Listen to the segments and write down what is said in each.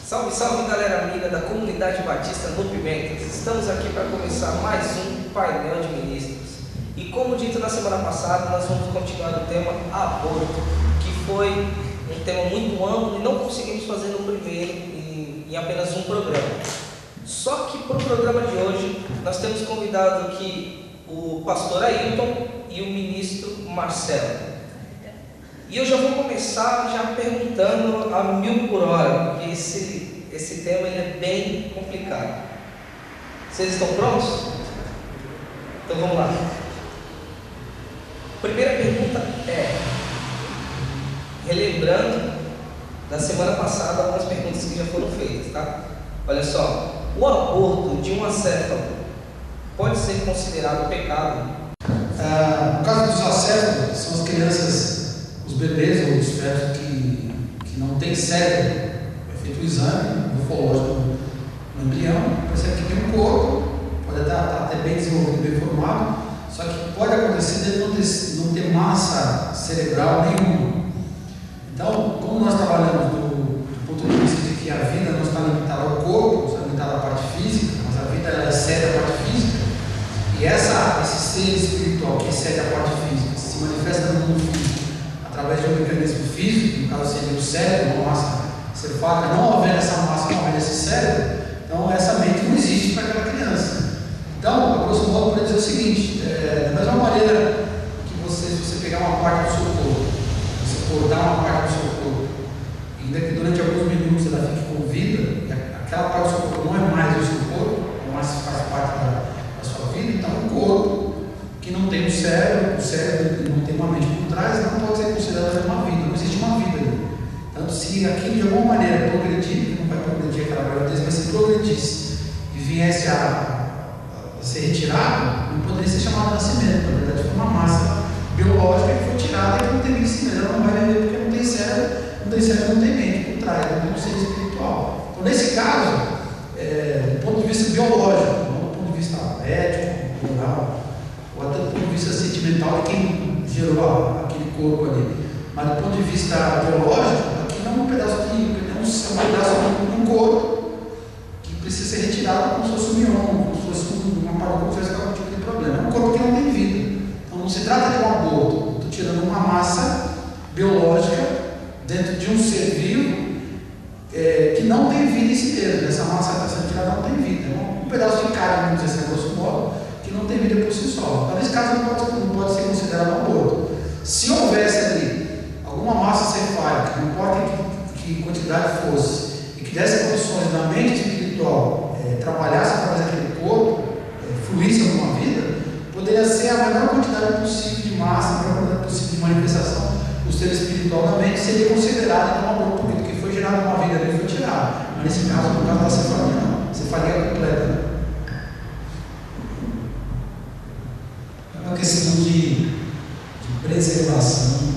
Salve, salve galera amiga da comunidade batista no Pimentas. Estamos aqui para começar mais um painel de ministros. E como dito na semana passada, nós vamos continuar o tema aborto, que foi um tema muito amplo e não conseguimos fazer no primeiro em apenas um programa. Só que para o programa de hoje, nós temos convidado aqui o pastor Ailton e o ministro Marcelo. E eu já vou começar já perguntando a 1000 por hora, porque esse tema ele é bem complicado. Vocês estão prontos? Então vamos lá. Primeira pergunta é, relembrando da semana passada algumas perguntas que já foram feitas, tá? Olha só, o aborto de um acéfalo pode ser considerado pecado? No caso dos acéfalos, são as crianças, os bebês ou os fetos que não têm cérebro. É feito o exame morfológico no embrião, percebe que tem um corpo, pode estar até bem desenvolvido, bem formado, só que pode acontecer de não ter massa cerebral nenhuma. Então, como nós trabalhamos do ponto de vista de que a vida não está limitada ao corpo, está limitada à parte física, mas a vida ela excede a parte física, e esse ser espiritual que excede a parte física se manifesta no mundo físico através de um mecanismo físico, no caso seria o cérebro, uma massa cefálica, não havendo essa massa, não havendo esse cérebro, então essa mente não existe para aquela criança. Então, a grosso modo, para dizer o seguinte, da mesma maneira que se você pegar uma parte do seu corpo, você cortar uma parte do seu corpo, e ainda que durante alguns minutos ela fique com vida, e aquela parte do seu corpo não é mais o seu corpo, mas faz parte da sua vida, então um corpo que não tem o cérebro que não tem uma mente por trás, não pode ser considerado uma vida, não existe uma vida ali. Então, se aquilo de alguma maneira progredir, não vai progredir aquela gravidez, mas se progredisse e viesse a ser retirado, não poderia ser chamado de nascimento. Na verdade, foi uma massa biológica que foi tirada e não tem crescimento. Ela não vai viver porque não tem cérebro, não tem mente por trás, não tem um ser espiritual. Então, nesse caso, do ponto de vista biológico, não do ponto de vista ético, moral, ou até do ponto de vista sentimental de quem gerou aquele corpo ali, mas do ponto de vista biológico, aqui não é um pedaço de um corpo que precisa ser retirado como se fosse um mioma, como se fosse uma parada, como se fosse algum tipo de problema. É um corpo que não tem vida. Então não se trata de um aborto, estou tirando uma massa biológica dentro de um ser vivo que não tem vida em si mesmo. Essa massa que está sendo tirada não tem vida. É um pedaço de carne, vamos dizer assim, grosso modo, que não tem vida por si só. Então, nesse caso, não pode ser considerado um aborto. Se houvesse ali alguma massa cefálica, não importa que quantidade fosse, e que desse condições da mente espiritual trabalhasse através daquele corpo, fluísse alguma vida, poderia ser a menor quantidade possível de massa, a menor quantidade possível de manifestação do ser espiritual da mente, seria considerado um aborto, porque foi gerado uma vida ali e foi tirado. Mas nesse caso, no caso da cefalia, não. Cefalia completa. É uma questão de preservação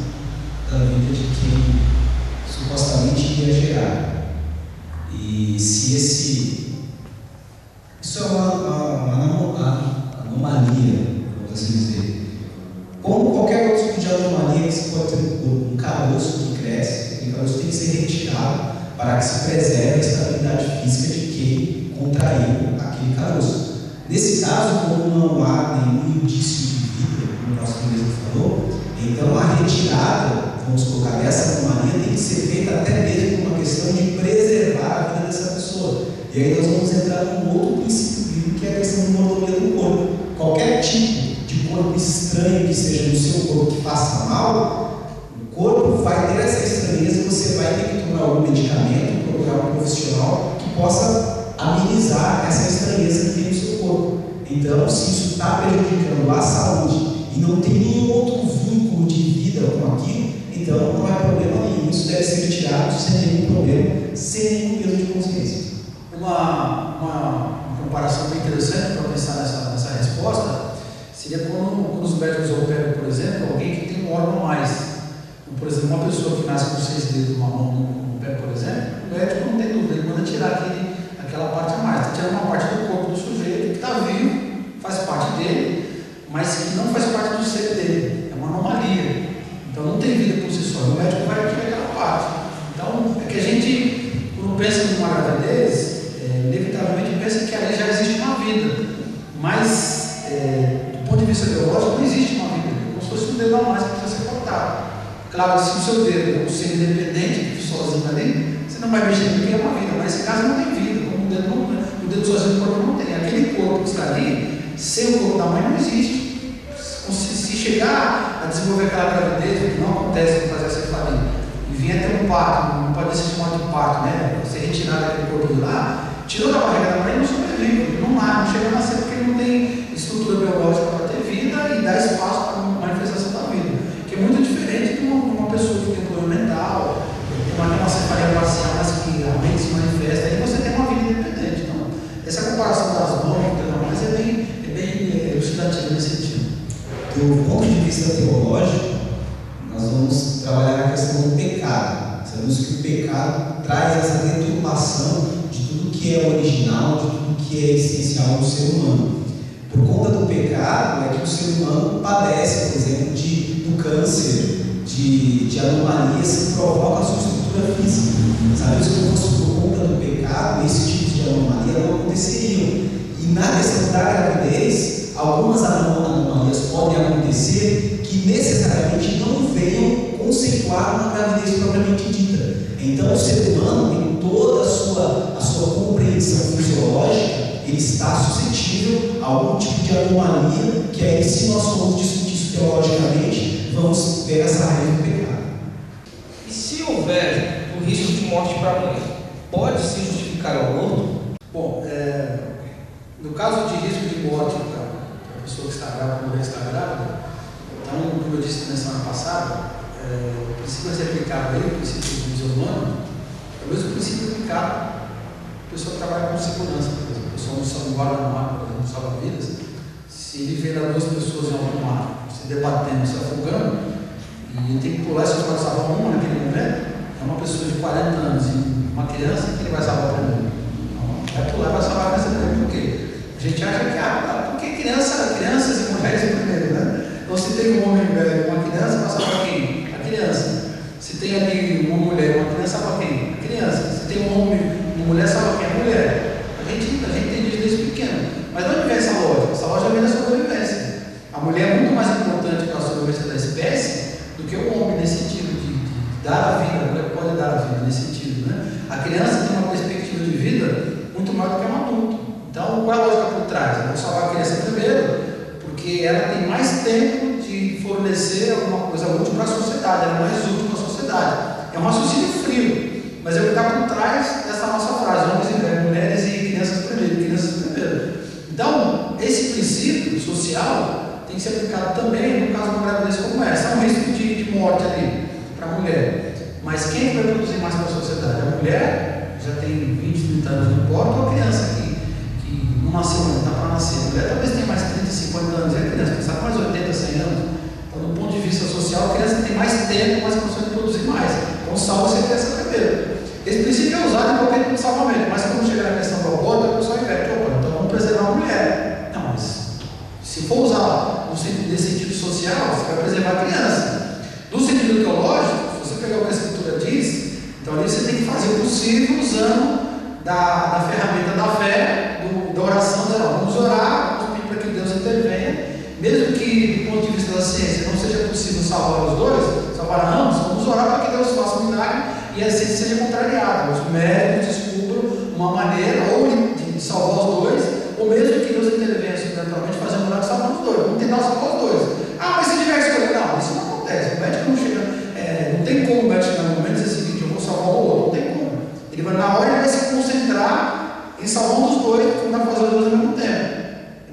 da vida de quem supostamente ia gerar. E se isso é uma anomalia, vamos assim dizer. Como qualquer outro tipo de anomalia, que você pode ter um caroço que cresce, aquele caroço tem que ser retirado para que se preserve a estabilidade física de quem contraiu aquele caroço. Nesse caso, como não há nenhum indício de vida, como o nosso mesmo falou, então a retirada, vamos colocar, dessa anomalia tem que ser feita até mesmo por uma questão de preservar a vida dessa pessoa. E aí nós vamos entrar num outro princípio bíblico, que é a questão de mordomia do corpo. Qualquer tipo de corpo estranho que seja no seu corpo que faça mal, o corpo vai ter essa estranheza, você vai ter que tomar algum medicamento, procurar um profissional que possa amenizar essa estranheza que tem no seu corpo. Então, se isso está prejudicando a saúde e não tem nenhum outro vínculo de vida com aquilo, então não há problema nenhum. Isso deve ser retirado sem nenhum problema, sem nenhum peso de consciência. Uma comparação bem interessante para pensar nessa resposta seria quando os médicos operam, por exemplo, alguém que tem um órgão a mais. Como, por exemplo, uma pessoa que nasce com 6 dedos numa mão, no pé, por exemplo, o médico não tem dúvida, ele manda tirar aquela parte a mais. Está tirando uma parte do corpo do sujeito que está vivo, faz parte dele, mas que não faz parte do ser dele. É uma anomalia. Então não tem vida por si só. O médico vai tirar aquela parte. Então é que a gente, quando pensa no uma gravidez, inevitavelmente pensa que ali já existe uma vida, mas do ponto de vista biológico não existe uma vida, é como se fosse um dedo a mais que precisa ser cortado. Claro, se o seu dedo é um ser independente, sozinho ali, você não vai mexer porque é uma vida, mas nesse caso não tem vida, como o dedo sozinho do corpo não tem. Aquele corpo que está ali, sem o corpo da mãe, não existe. Se chegar a desenvolver aquela gravidez, que não acontece com fazer a cefalia, e vier ter um parto, não pode ser chamado de parto, né? Ser retirado daquele corpo de lá, tirou da barriga da mãe, não sobrevive, não chega a nascer porque ele não tem estrutura biológica para ter vida e dá espaço para a manifestação da vida, que é muito diferente de uma pessoa que tem um problema mental, tem uma cefalia parcial, mas que a mente se manifesta, aí você tem uma vida independente. Então, essa comparação das mãos, mas é bem elucidativa nesse sentido. Do ponto de vista teológico, nós vamos trabalhar a questão do pecado. Sabemos que o pecado traz essa deturpação de tudo que é original, de tudo que é essencial do ser humano. Por conta do pecado, é que o ser humano padece, por exemplo, do câncer, de anomalias que provocam a sua estrutura física. Sabemos que não fosse por conta do pecado, esse tipo de anomalia não aconteceria. E na questão da gravidez, algumas anomalias podem acontecer que necessariamente não venham conceituar uma gravidez propriamente dita. Então, o ser humano, em toda a sua compreensão fisiológica, ele está suscetível a algum tipo de anomalia, que aí, se nós formos discutir isso teologicamente, vamos ver essa raiz do pecado. E se houver o risco de morte para a mãe, pode se justificar o aborto? Bom, no caso de risco de morte para a pessoa que está grávida, mulher que está grávida, então, como eu disse na semana passada, o princípio a ser aplicado aí, o princípio do humano, é o mesmo princípio aplicado à pessoa que trabalha com segurança, por exemplo, a pessoa não guarda no mar, por exemplo, salva-vidas, se ele vê duas pessoas em alto mar, se debatendo, se afogando, e ele tem que pular e só pode salvar uma naquele momento, é uma pessoa de 40 anos e uma criança que ele vai salvar primeiro. Vai pular e vai salvar a criança primeiro. Por quê? A gente acha que porque crianças e mulheres primeiro, né? Então, se tem um homem e uma criança, vai salvar quem? A criança. Se tem ali uma mulher e uma criança, salva quem? A criança. Se tem um homem e uma mulher, salva quem? A mulher. A gente tem isso desde pequeno. Mas de onde vem essa lógica? Essa lógica vem da sobrevivência. A mulher é muito mais importante para a sobrevivência da espécie do que o homem, nesse sentido de dar a vida. A mulher pode dar a vida nesse sentido, né? A criança tem uma perspectiva de vida muito maior do que um adulto. Então, qual é a lógica por trás? Eu vou salvar a criança primeiro, porque ela tem mais tempo de fornecer alguma coisa útil para a sociedade, ela é mais útil para a sociedade. É um raciocínio frio, mas é o que está por trás dessa nossa frase: homens e mulheres e crianças primeiro. Então, esse princípio social tem que ser aplicado também no caso de uma gravidez como essa. Há um risco de morte ali para a mulher, mas quem vai produzir mais para a sociedade? A mulher já tem 20, 30 anos no porto, ou a criança que não nasceu, não está para nascer. A mulher talvez tenha mais 30, 50 anos, e a criança que está com mais 80, 100 anos. Então, do ponto de vista social, a criança tem mais tempo, mais condições de produzir mais. Então, salva-se a criança primeiro. Esse princípio é usado em qualquer tipo de salvamento, mas quando chega na questão do aborto, a pessoa inverte: opa, então vamos preservar a mulher. Não, mas se for usar nesse sentido social, você vai preservar a criança. No sentido teológico, se você pegar o que a Escritura diz, então ali você tem que fazer o possível usando da ferramenta da fé, da oração, vamos orar, vamos pedir para que Deus intervenha, mesmo que do ponto de vista da ciência não seja possível salvar os dois, salvar ambos, vamos orar para que Deus faça um milagre e a ciência seja contrariada, os médicos descubram uma maneira ou de salvar os dois, ou mesmo que Deus intervenha sobrenaturalmente fazendo um milagre salvar os dois, vamos tentar salvar os dois. Mas se tiver que escolher, não, isso não acontece, o médico não chega, não tem como o médico chegar no momento e dizer o seguinte: eu vou salvar o outro, não tem como. Ele vai, na hora, ele vai se concentrar em salvar um dos dois, porque não vai fazer os dois ao mesmo tempo.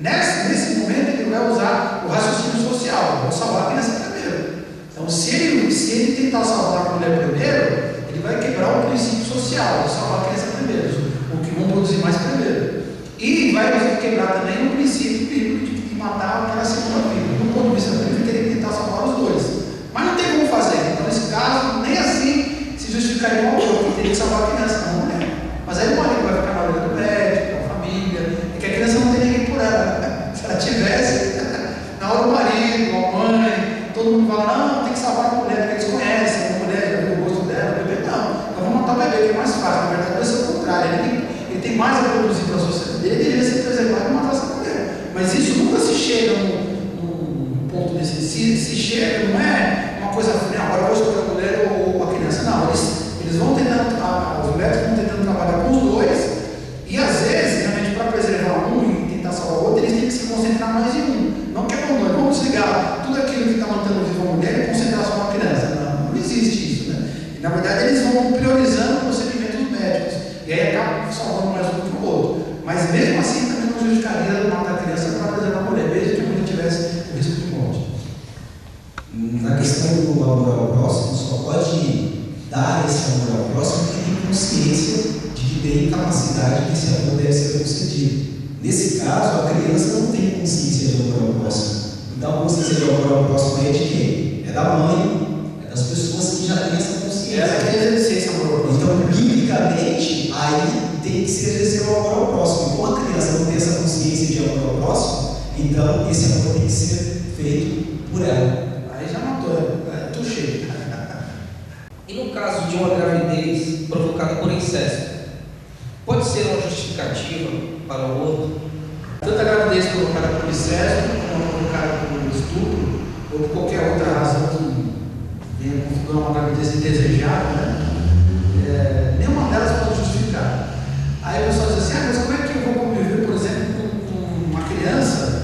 Nesse momento, ele vai usar o raciocínio social: vou salvar a criança primeiro. Então, se ele tentar salvar a mulher primeiro, ele vai quebrar o princípio social de salvar a criança primeiro, o que vão produzir mais primeiro. E vai quebrar também o princípio bíblico de matar aquela segunda vida. Do ponto de vista bíblico, ele tentar salvar os dois. Mas não tem como fazer. Então, nesse caso, nem assim se justificaria um aborto, que teria que salvar a criança, não a mulher. Mas aí o marido vai ficar na orelha do médico, com a família, e que a criança não tem ninguém por ela. Se ela tivesse, na hora o marido, a mãe, todo mundo fala: não, tem que salvar a mulher, porque eles conhecem a mulher, já viu o rosto dela, o bebê não. Então vamos matar o bebê, que é mais fácil. Na verdade, vai ser o contrário. ele tem mais a produzir para a sociedade, ele deveria ser preservado e matar essa mulher. Mas isso nunca se chega num ponto desse. Se chega, não é uma coisa fria, agora eu vou escolher a mulher ou a criança. Não, eles vão tentando, os médicos vão tentando trabalhar com os dois, e às vezes, realmente, para preservar um e tentar salvar o outro, eles têm que se concentrar mais em um. Não quer bom, vamos desligar tudo aquilo que está mantendo viva a mulher e concentrar só na criança. Não existe isso, né? E, na verdade, eles vão priorizando procedimentos médicos, e aí acabam salvando mais um que o outro. Mas mesmo assim, também não justificaria matar a criança para preservar a mulher, mesmo que a mulher tivesse o risco de morte. Na questão do amor ao próximo, só pode dar esse amor ao próximo quem tem consciência de que tem capacidade que esse amor deve ser concedido. Nesse caso, a criança não tem consciência de amor ao próximo. Então, a consciência de amor ao próximo é de quem? É da mãe, é das pessoas que já têm essa consciência. Ela quer exercer esse amor ao próximo. Então, biblicamente, aí tem que se exercer o amor ao próximo. Como a criança não tem essa consciência de amor ao próximo, então esse amor tem que ser feito por ela. Aí já matou, tô cheio. E no caso de uma gravidez provocada por incesto, pode ser uma justificativa para o outro? Tanto a gravidez provocada por incesto, como provocada por estupro, ou por qualquer outra razão que venha configurar uma gravidez indesejada, né? Nenhuma delas pode justificar. Aí a pessoa diz assim, mas como é que eu vou conviver, por exemplo, com uma criança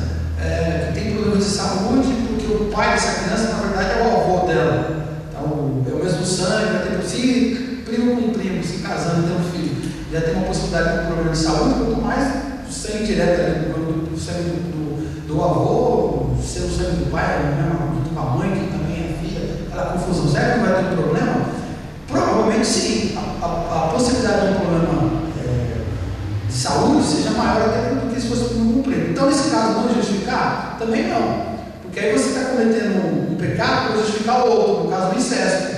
que tem problemas de saúde, porque o pai dessa criança, na verdade, é o avô dela. Então, é o mesmo sangue, vai ter se primo com primo, se casando, tendo filho, já tem uma possibilidade de um problema de saúde, quanto mais o sangue direto do sangue do avô, ser o sangue do pai, com a mãe, que também é filha, aquela confusão. Será que não vai ter um problema? Provavelmente sim. A possibilidade de um problema de saúde seja maior até do que se fosse não cumprir. Então, nesse caso, não justificar? Também não. Porque aí você está cometendo um pecado para justificar o outro, no caso do incesto.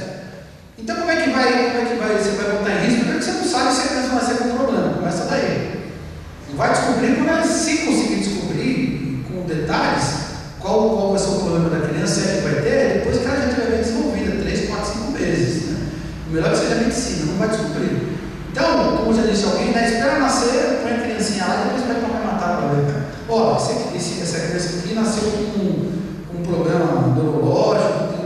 Então, como é que você vai botar em risco? Porque você não sabe se a criança vai ser com problema. Começa daí. Não vai descobrir quando ela se conseguir descobrir com detalhes qual vai ser o problema da criança, se é que vai ter, depois que ela já tiver bem desenvolvida, 3, 4, 5 meses. Né? O melhor que seja a medicina, não vai descobrir. Então, como já disse alguém, né, espera nascer, põe a criancinha lá e depois vai matar para ver. Ó, essa criança aqui nasceu com um problema neurológico,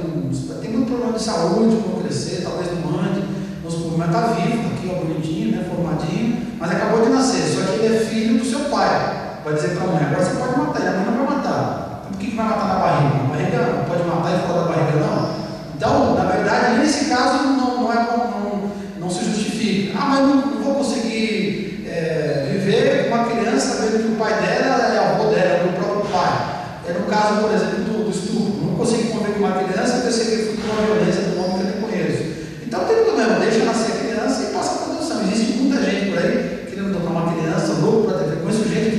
tem muito problema de saúde, vão crescer, talvez não mande, mas está vivo, aqui ó, bonitinho, né, formadinho, mas acabou de nascer, só que ele é filho do seu pai. Vai dizer para a mãe, agora você pode matar, e a mãe não vai matar. Então por que vai matar na barriga? A barriga não pode matar e fora da barriga não? Então, na verdade, nesse caso não se justifica. Mas não vou conseguir viver com uma criança sabendo que o pai dela é avô dela, é o próprio pai. No caso, por exemplo, do estupro. Não consigo conviver com uma criança porque eu sei que ele foi com uma violência do homem que eu nem conheço. Então, não tem problema, deixa nascer a criança e passa a produção. Existe muita gente por aí querendo adotar uma criança, louco para ter. Conheço gente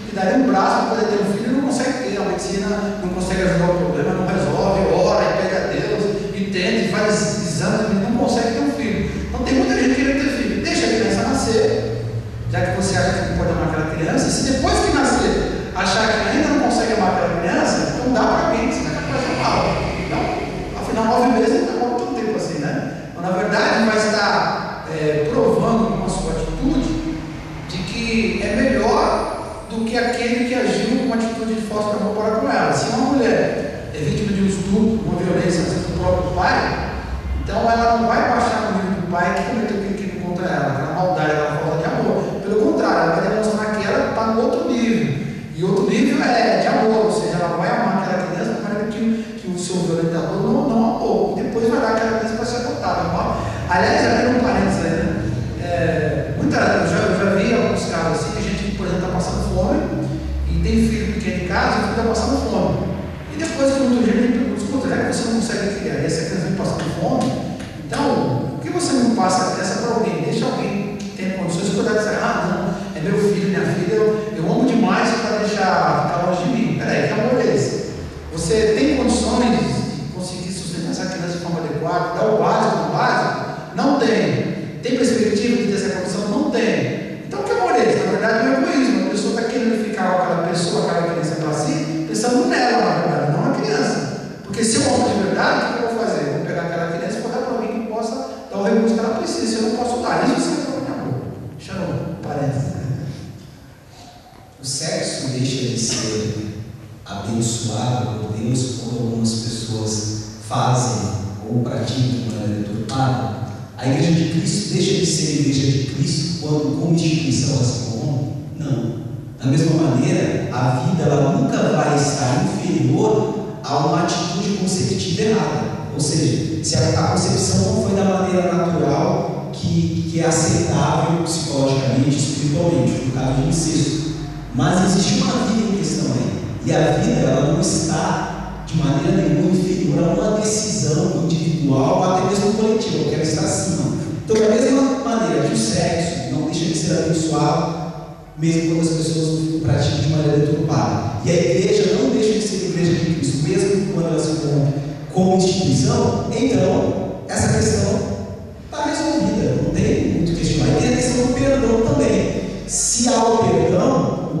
que daria um braço para poder ter um filho e não consegue ter. A medicina não consegue ajudar o problema, não resolve, ora e pede a Deus, entende, faz exames e não consegue ter um filho. Então, tem muita gente querendo ter filho. Deixa a criança nascer, já que você acha que não pode amar aquela criança. Se depois que nascer achar que ainda não consegue amar aquela criança, então dá para alguém, você vai fazer mal. Então, afinal, 9 meses não é tanto tempo assim, né? Então, na verdade, vai estar provando com a sua atitude de que é melhor do que aquele que agiu com uma atitude de falso amor para com ela. Se uma mulher é vítima de um estupro, uma violência do próprio pai, então ela não vai baixar no nível do pai que cometeu aquele crime contra ela, aquela maldade, aquela falta de amor. Pelo contrário, ela vai demonstrar que ela está no outro nível. E outro nível é de amor, ou seja, ela vai amar aquela criança de maneira que o seu violentador não amou. E depois vai dar aquela criança para ser adotada. Aliás, já tem um parênteses aí, né? Eu já vi alguns casos assim, gente que, por exemplo, está passando fome e tem filho pequeno em casa e o filho está passando fome. E depois, quando o jeito, ele pergunta, escuta, já que você não consegue criar essa criança vem passando fome, então, por que você não passa a criança para alguém? Deixa alguém que tem condições de cuidar disso. Não, é meu filho, minha filha, eu amo demais para deixar ficar longe de mim. Peraí, que amor é esse? Você tem condições de conseguir sustentar essa criança de forma adequada, dar o básico do básico? Não tem. Tem perspectiva de ter essa condição? Não tem. Então, que amor é esse? Na verdade, é o egoísmo. A pessoa está querendo ficar com aquela pessoa, aquela criança para si, pensando nela, na verdade, não na criança. Porque se eu amo de verdade, o que eu vou fazer? Eu vou pegar aquela criança e vou dar para alguém que possa dar o recurso que ela precisa. Se eu não posso dar, isso é falta de amor. Shalom. o sexo deixa de ser abençoado por Deus quando algumas pessoas fazem ou praticam de maneira deturpada? A Igreja de Cristo deixa de ser a Igreja de Cristo quando, como instituição, ela se corrompe? Não. Da mesma maneira, a vida ela nunca vai estar inferior a uma atitude conceptiva errada. Ou seja, se a concepção não foi da maneira natural que é aceitável psicologicamente, espiritualmente, no caso de incesto. Mas existe uma vida em questão aí. E a vida ela não está de maneira nenhuma inferior a uma decisão individual ou até mesmo coletiva, porque ela está acima. Então, da mesma maneira que o sexo não deixa de ser abençoado, mesmo quando as pessoas o praticam de maneira deturpada. E a igreja não deixa de ser a Igreja de Cristo, mesmo quando ela se corrompe como instituição. Então, essa questão está resolvida, não tem muito questionar. E tem a questão do perdão também. Se há o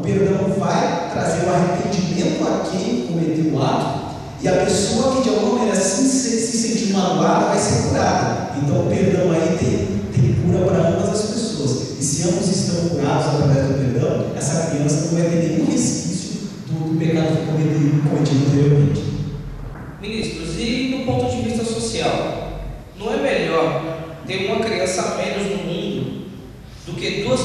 perdão vai trazer o arrependimento a quem cometeu o ato, e a pessoa que de alguma maneira se sentir magoada vai ser curada. Então, o perdão aí tem cura para ambas as pessoas. E se ambos estão curados através do perdão, essa criança não vai ter nenhum resquício do pecado que foi cometido anteriormente. Ministros, e do ponto de vista social, não é melhor ter uma criança a menos no mundo do que duas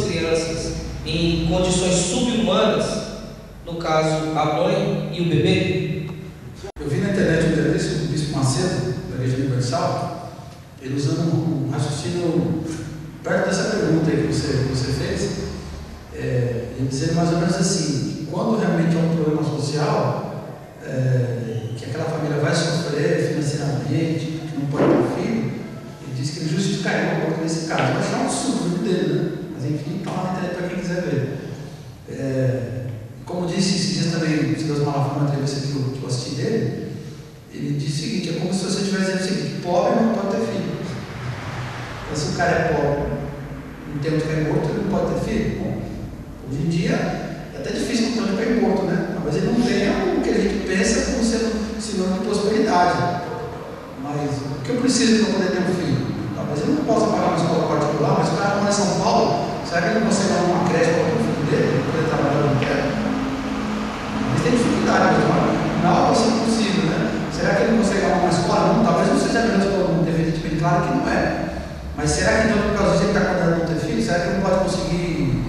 crianças em condições subhumanas, no caso a mãe e o bebê? Eu vi na internet um dia desse, o Bispo Macedo, da Igreja Universal, ele usando um raciocínio perto dessa pergunta aí que você fez, ele dizendo mais ou menos assim, que quando realmente há um problema social, que aquela família vai sofrer financeiramente, que não pode ter filho, ele diz que ele justificaria um pouco nesse caso. Mas é um absurdo dele, né? Mas enfim, está lá na internet para quem quiser ver. Como disse esses dias também, se Deus Malafaia, uma entrevista que eu assisti dele, ele disse o seguinte: é como se você estivesse dizendo o seguinte, pobre não pode ter filho. Então, se o cara é pobre, não tem onde cair morto, ele não pode ter filho. Bom, hoje em dia é até difícil não ter onde cair morto, né? Talvez ele não tenha o que a gente pensa como sendo sinônimo de prosperidade. Mas o que eu preciso para poder ter um filho? Talvez ele não possa pagar uma escola particular, mas o cara mora em São Paulo, será que ele não consegue dar uma creche para o filho dele, para poder trabalhar onde quer? Mas tem dificuldade, mas não é assim possível, né? Será que ele não consegue dar uma escola? Não, talvez não seja grande para o mundo, evidentemente, claro que não é. Mas será que então, por causa disso, ele está condenado a não ter filho? Será que ele não pode conseguir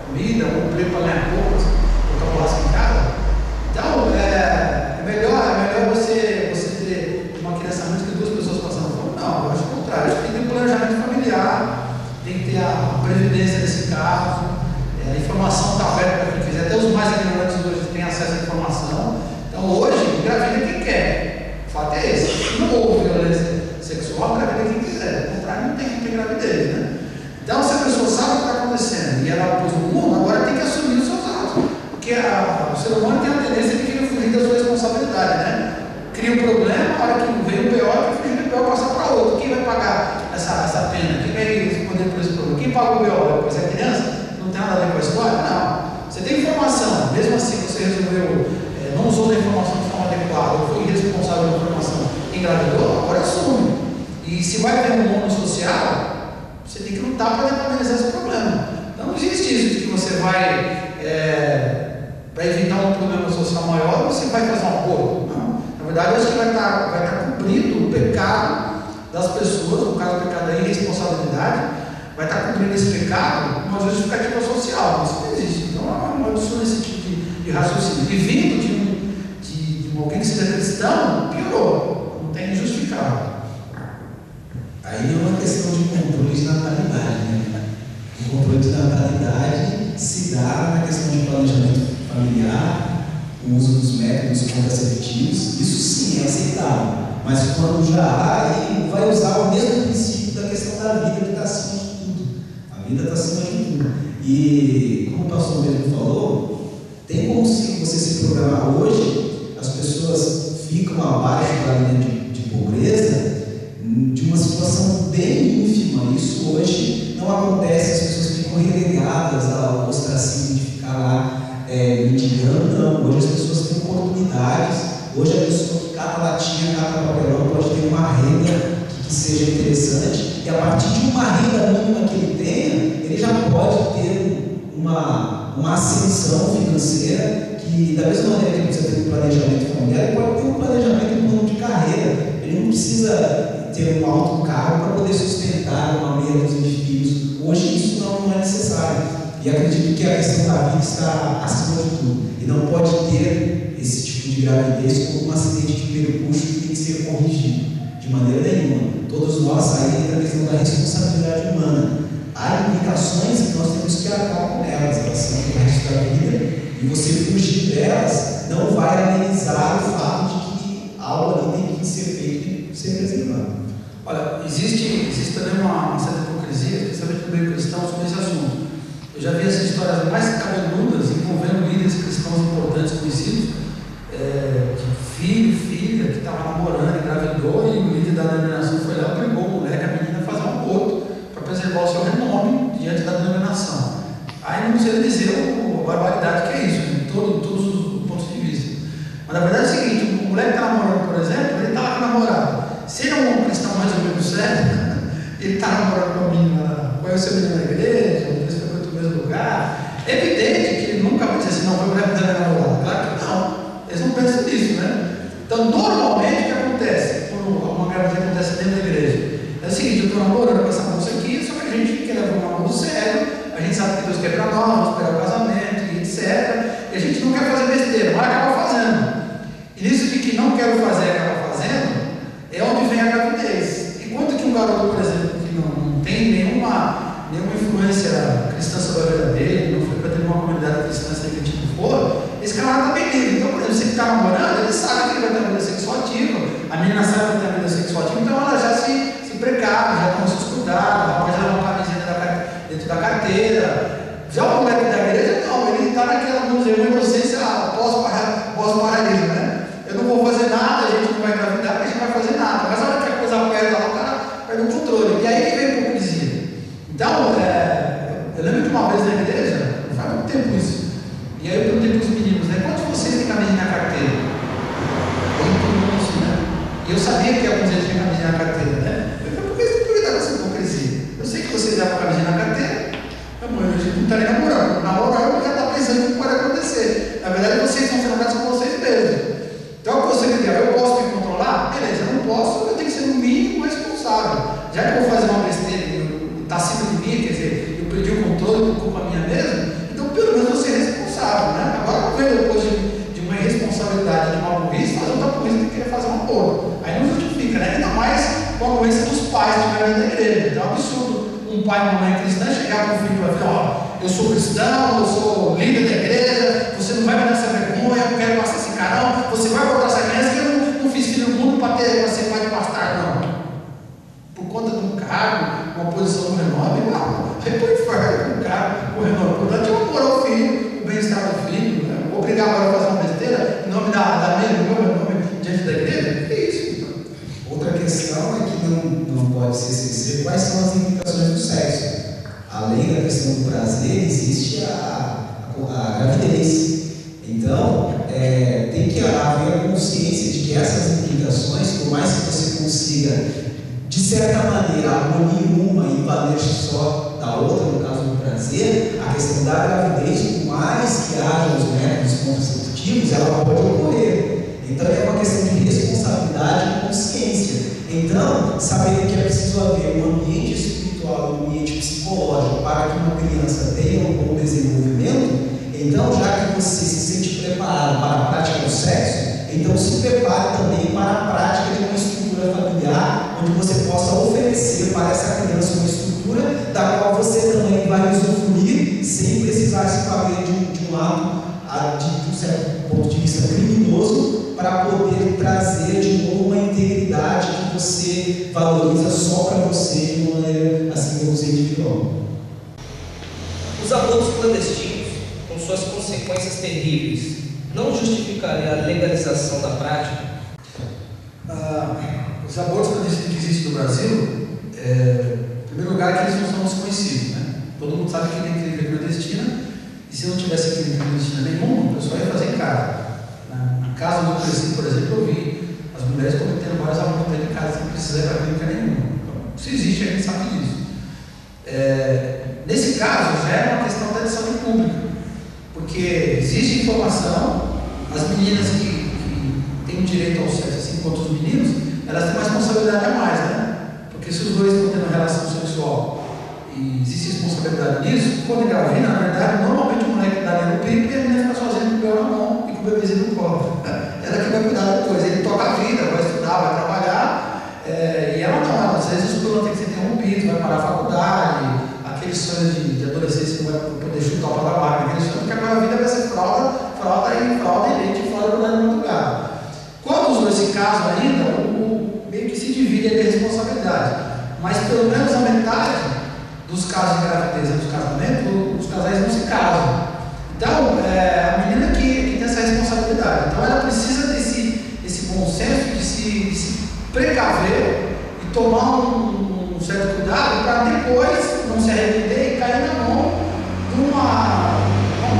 comida, ou emprego para ganhar pouco, botar o lasco em casa? Então, é melhor você ter uma criança menos que duas pessoas passando fome? Não, eu acho o contrário. Acho que tem que ter um planejamento familiar, tem que ter a previdência nesse caso, a informação está aberta para quem quiser. Até os mais ignorantes hoje têm acesso à informação. Então, hoje, engravida quem quer. O fato é esse. Se não houve violência sexual, engravida quem quiser. Ao contrário, não tem que ter gravidez, né? Então, se a pessoa sabe o que está acontecendo e ela pôs no mundo, agora tem que assumir os seus atos. Porque o ser humano tem a tendência de querer fugir da sua responsabilidade, né? Cria um problema, a hora que vem o BO, que fugir do BO passar para outro. Quem vai pagar essa pena? Quem vai responder por esse problema? Quem paga o BO? Depois é a criança? Não tem nada a ver com a história? Não. Você tem informação, mesmo assim você resolveu, não usou a informação de forma adequada, ou foi irresponsável pela informação, engravidou, agora assume. E se vai ter um mundo social, você tem que lutar para amenizar esse problema. Então não existe isso de que você vai evitar um problema social maior, você vai fazer um acordo. Não. Na verdade, eu acho que vai estar cumprindo o pecado das pessoas, no caso do pecado da irresponsabilidade, vai estar cumprindo esse pecado uma justificativa social. Isso não existe. Então, não adiciona esse tipo de raciocínio. E vindo de alguém que seja cristão, piorou. Não tem justificado. Aí é uma questão de controle de natalidade, né? O controle de natalidade se dá na questão de planejamento familiar, o uso dos métodos contraceptivos. Isso sim é aceitável. Mas quando já há, aí vai usar o mesmo princípio da questão da vida que está acima de tudo. A vida está acima de tudo. E como o pastor mesmo falou, tem como se você se programar hoje, as pessoas ficam abaixo da linha de pobreza, de uma situação bem ínfima. Isso hoje não acontece, as pessoas ficam relegadas ao ostracismo de ficar lá mendigando. Não, hoje as pessoas têm oportunidades. Hoje a pessoa que cata latinha, cata papelão, pode ter uma renda que seja interessante, e a partir de uma renda mínima que ele tenha, ele já pode ter uma uma ascensão financeira que, da mesma maneira que ele precisa ter um planejamento familiar, ele pode ter um planejamento, um plano de carreira. Ele não precisa ter um alto cargo para poder sustentar uma meia dúzia de filhos. Hoje isso não é necessário. E acredito que a questão da vida está acima de tudo. E não pode ter esse tipo de gravidez como um acidente de percurso que tem que ser corrigido. De maneira nenhuma. Todos nós, aí entra a questão da responsabilidade humana. Há implicações que nós temos que acabar com elas. Elas são o resto da vida. E você fugir delas não vai amenizar o fato de que algo ali tem que ser feito e ser preservado. Olha, existe também uma certa hipocrisia, especialmente no meio cristão, sobre esse assunto. Eu já vi essas histórias mais cabeludas envolvendo líderes cristãos importantes conhecidos, de filho, filha, que estava namorando, engravidou, e o líder da denominação foi lá e obrigou o moleque, a menina, a fazer um aborto para preservar o seu renome diante da denominação. Aí não sei dizer a barbaridade que é isso, de todos os pontos de vista. Mas na verdade é o seguinte: o moleque que está namorando, por exemplo, ele está lá com a namorada. Se ele é um cristão mais ou menos sério, ele está namorando com a menina, conhece a menina na igreja, eles frequentam o mesmo lugar, é evidente que ele nunca vai dizer assim: não, foi mulher da minha namorada. Claro que não, eles não pensam nisso, né? Então, normalmente, o que acontece? Quando alguma gravidez acontece dentro da igreja, é o seguinte: eu estou namorando com essa moça aqui, só que a gente quer levar um namoro sério, a gente sabe que Deus quer para nós, vamos esperar o casamento, e etc. E a gente não quer fazer besteira, mas acaba fazendo. E nisso de que não quero fazer, acaba fazendo, é onde vem a gravidez. Enquanto que um garoto, por exemplo, que não tem nenhuma influência cristã sobre a vida dele, não frequenta nenhuma comunidade cristã, seja que tipo for, esse camarada está bem livre. Então, por exemplo, se ele está namorando, ele sabe que ele vai ter uma vida sexual ativa, a menina sabe que vai ter uma vida sexual ativa, então ela já se precave, já toma seus cuidados, ela pode levar uma camiseta dentro da carteira. Já o moleque da igreja, não, ele está naquela, vamos dizer, uma inocência, pós-paraíso, né? Eu não vou fazer nada, a gente não vai engravidar, a gente não vai fazer nada. Mas a hora que a coisa aperta lá, o cara perde o controle. E aí que vem a hipocrisia. Então, eu lembro de uma vez na igreja, não faz muito tempo isso. E aí eu perguntei para os meninos, né? Quantos de vocês têm camisinha na carteira? Todo mundo assim, né? E eu sabia que alguns deles tinham camisinha na carteira, né? Eu falei: por que você tem que cuidar dessa hipocrisia? Eu sei que vocês levam camisinha na carteira, mas a gente não está nem namorando. Namorando já está pensando o que pode acontecer. Na verdade, vocês estão sendo honestos com vocês mesmos. Então, o conselho que eu posso me controlar? Beleza, eu não posso, eu tenho que ser no mínimo responsável. Já que eu vou fazer uma besteira e está acima de mim, quer dizer, eu perdi o controle por culpa minha mesmo, então pelo menos eu ser responsável, né? Agora eu vejo depois de uma irresponsabilidade, de uma burrice, fazer outra burrice que querer fazer um acordo. Aí não justifica, né? Ainda mais com a burrice dos pais que estiverem da igreja. Então é um absurdo um pai e uma mãe cristã chegar para o filho e falar: ó, eu sou cristão, eu sou líder da igreja, você não vai me dar essa vergonha, eu quero passar esse carão, você vai botar essa criança, que eu não fiz filho do mundo para ser pai de pastor, não. Por conta de um cargo, uma posição no renome, não. Aí põe fora o cargo, o renome. Portanto, eu vou pôr o filho, o bem-estar do filho, né? Vou obrigar agora a fazer uma besteira em nome da minha, do meu nome diante da igreja? Que isso, então? Outra questão é que não pode se esquecer quais são as implicações do sexo. Além da questão do prazer, existe a gravidez. Então, tem que haver a consciência de que essas implicações, por mais que você consiga, de certa maneira, abolir uma e valer-se só da outra, no caso do prazer, a questão da gravidez, por mais que haja os métodos contraceptivos, ela pode ocorrer. Então, é uma questão de responsabilidade e consciência. Então, saber que é preciso haver um ambiente espiritual e um ambiente psicológico para que uma criança tenha um bom desenvolvimento. Então, já que você se sente preparado para a prática do sexo, então se prepare também para a prática de uma estrutura familiar, onde você possa oferecer para essa criança uma estrutura da qual você também vai usufruir sem precisar se valer de um lado, de um certo ponto de vista criminoso, para poder trazer de novo uma integridade que você valoriza só para você de uma maneira, assim, vamos dizer, individual. Os abortos clandestinos, com suas consequências terríveis, não justificaria a legalização da prática? Os abortos clandestinos que existem no Brasil, em primeiro lugar, que eles não são desconhecidos, né? Todo mundo sabe que tem clínica clandestina, e se não tivesse clínica clandestina nenhuma, o pessoal ia fazer em casa. No caso do Cresci, por exemplo, eu vi as mulheres cometendo vários abortos em casa sem precisar ir para clínica nenhuma. Então, se existe, a gente sabe disso. Nesse caso, já é uma questão até de saúde pública. pública, porque existe informação, as meninas que têm o direito ao sexo assim quanto os meninos, elas têm uma responsabilidade a mais, né? Porque se os dois estão tendo relação sexual e existe responsabilidade nisso, quando engravida, na verdade, normalmente o moleque dá ali no pico e a menina fica sozinha com o bebê na mão e com o bebezinho no colo. Ela que vai cuidar depois, ele toca a vida, vai estudar, vai trabalhar, e ela não, às vezes o plano tem que ser interrompido, vai parar a faculdade, aqueles sonhos de adolescência que não vai poder chutar o pau da máquina, aqueles sonhos que agora a vida vai ser fralda e leite fora do lugar do lugar. Quando os dois se casam ainda, meio que se divide a responsabilidade, mas pelo menos a metade dos casos de gravidez e dos casamentos, os casais não se casam. Então, a menina que tem essa responsabilidade, então ela precisa desse bom senso de se precaver e tomar um certo cuidado para depois não se arrepender e cair na mão de uma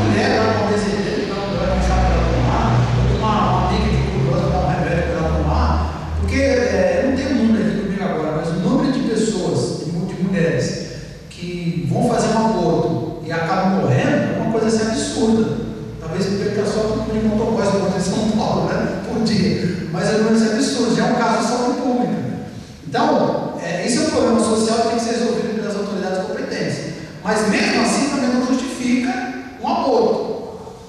mulher, uma desejeira, que não vai um chá para ela tomar, ou de uma amiga que curiosa dar um remédio para ela tomar, porque não tem um número aqui comigo agora, mas o número de pessoas, de mulheres, que vão fazer um aborto e acabam morrendo é uma coisa assim absurda. Talvez perca só o número de motoboys que acontece em São Paulo, né, por dia, mas é um número absurdo, já é um caso de saúde pública. Então, esse é um problema social que tem que ser resolvido pelas autoridades competentes. Mas mesmo assim também não justifica um aborto.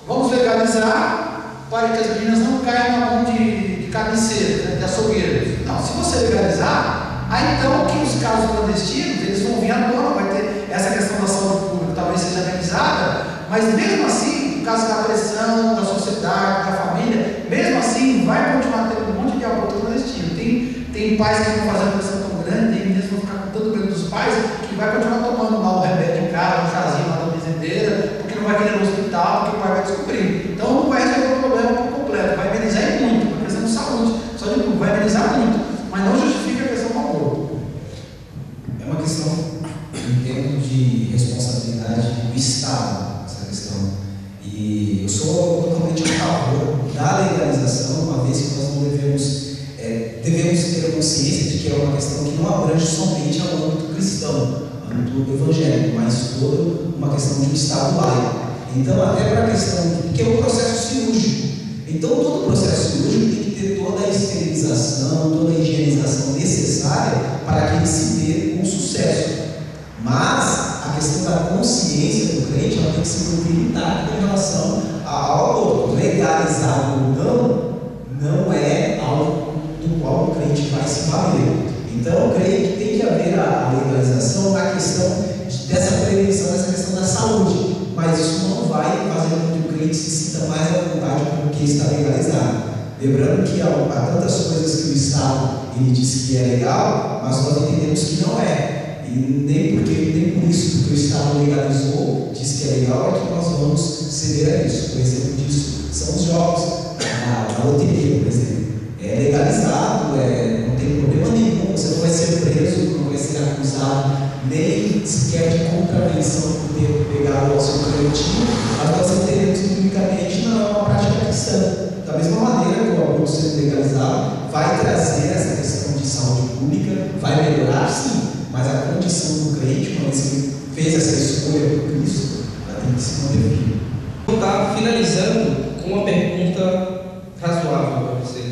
Vamos legalizar para que as meninas não caiam na mão de carniceiros, né, de açougueiros. Não, se você legalizar, aí então que os casos clandestinos eles vão vir à tona, vai ter essa questão da saúde pública, talvez seja amenizada, mas mesmo assim, por causa da pressão da sociedade, da família, mesmo assim vai continuar tendo um monte de aborto clandestino. Tem pais que vão fazer uma pressão tão grande, tem meninas que vão ficar com tanto medo dos pais, que vai continuar tomando lá o remédio em casa, um chazinho lá da benzedeira, porque não vai querer ir no hospital, porque o pai vai descobrir. Então não vai resolver o problema por completo, vai amenizar muito, por questão de saúde, só de vai amenizar muito, mas não justifica a questão do aborto. É uma questão, em termos de responsabilidade do Estado, essa questão. E eu sou totalmente a favor da legalização, uma vez que nós não devemos ter a consciência de que é uma questão que não abrange somente ao âmbito cristão, âmbito evangélico, mas toda uma questão de um Estado laico. Então, até para a questão, que é um processo cirúrgico. Então, todo processo cirúrgico tem que ter toda a esterilização, toda a higienização necessária para que ele se dê com sucesso. Mas a questão da consciência do crente ela tem que ser muito limitada em relação ao aborto. Legalizar ou não é algo do qual o crente vai se valer. Então, eu creio que tem que haver a legalização na questão dessa prevenção, dessa questão da saúde, mas isso não vai fazer com que o crente se sinta mais à vontade porque está legalizado. Lembrando que há tantas coisas que o Estado ele diz que é legal, mas nós entendemos que não é. E nem por isso, porque o Estado legalizou, diz que é legal, é que nós vamos ceder a isso. Por exemplo disso são os jogos, a loteria, por exemplo. É legalizado, não tem problema nenhum, você não vai ser preso, não vai ser acusado, nem sequer de contravenção por ter pegado o seu canhotinho, mas nós entendemos que biblicamente não é uma prática cristã. Da mesma maneira que o aborto sendo legalizado vai trazer essa questão de saúde pública, vai melhorar sim, mas a condição do crente, uma vez que ele fez essa escolha por Cristo, ela tem que se manter firme. Vou estar finalizando com uma pergunta razoável para vocês.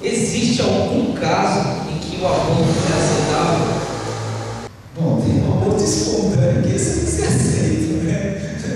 Existe algum caso em que o aborto é aceitável? Bom, tem um aborto espontâneo que esse tem que ser aceito, né?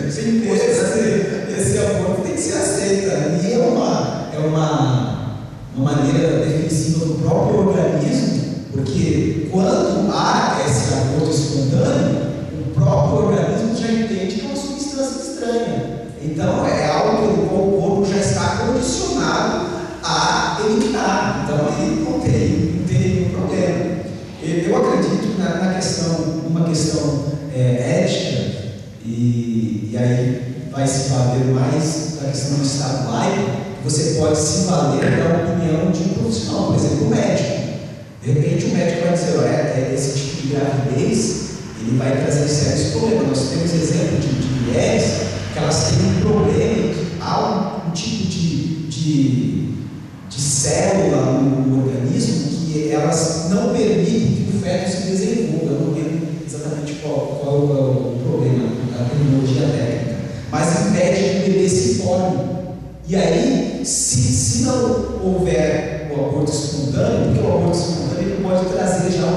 Esse aborto tem que ser aceito. E é uma maneira defensiva do próprio organismo, porque quando há esse aborto espontâneo, o próprio organismo já entende que é uma substância estranha. Então é algo que o corpo já está condicionado a eliminar. Então aí não tem nenhum problema. Eu acredito na questão, numa questão ética, e aí vai se valer mais da questão do Estado laico, você pode se valer da opinião de um profissional, por exemplo, um médico. De repente o médico vai dizer, esse tipo de gravidez ele vai trazer sérios problemas. Nós temos exemplo de mulheres que elas têm um problema, há um tipo de célula no organismo que elas não permitem que o feto se desenvolva. Eu não lembro exatamente qual é o problema. E aí, se não houver o aborto espontâneo, porque o aborto espontâneo ele pode trazer já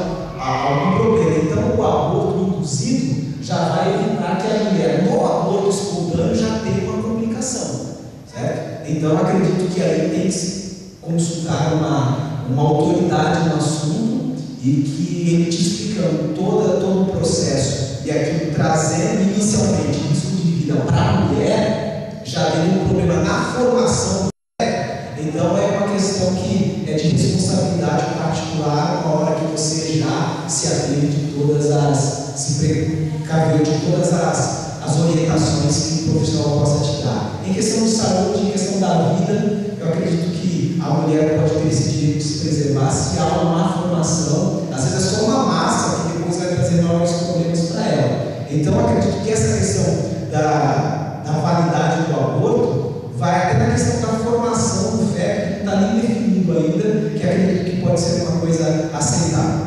algum problema. Então, o aborto induzido já vai evitar que a mulher no aborto espontâneo já tenha uma complicação, certo? Então, acredito que aí tem que se consultar uma autoridade no assunto e que ele te explicando todo o processo e aquilo trazendo inicialmente risco de vida para a mulher, já tem um problema na formação do feto. Então é uma questão que é de responsabilidade particular na hora que você já se atende de todas as, se precaveu de todas as orientações que o profissional possa te dar. Em questão de saúde, em questão da vida, eu acredito que a mulher pode ter esse direito de se preservar se há uma má formação. Às vezes é só uma massa que depois vai trazer maiores problemas para ela. Então eu acredito que essa questão da validade do aborto vai até na questão da formação do feto, que não está nem definido ainda, que acredito que pode ser uma coisa aceitável.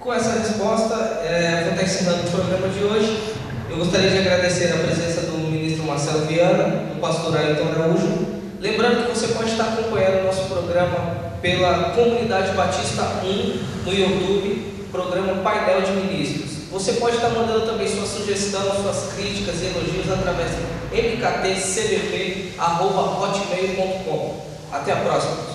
Com essa resposta, vou estar encerrando o programa de hoje. Eu gostaria de agradecer a presença do ministro Marcelo Viana, do pastor Ailton Araújo. Lembrando que você pode estar acompanhando o nosso programa pela Comunidade Batista 1 no YouTube, programa Painel de Ministros. Você pode estar mandando também sua sugestão, suas críticas e elogios através do mktcbp@hotmail.com. Até a próxima.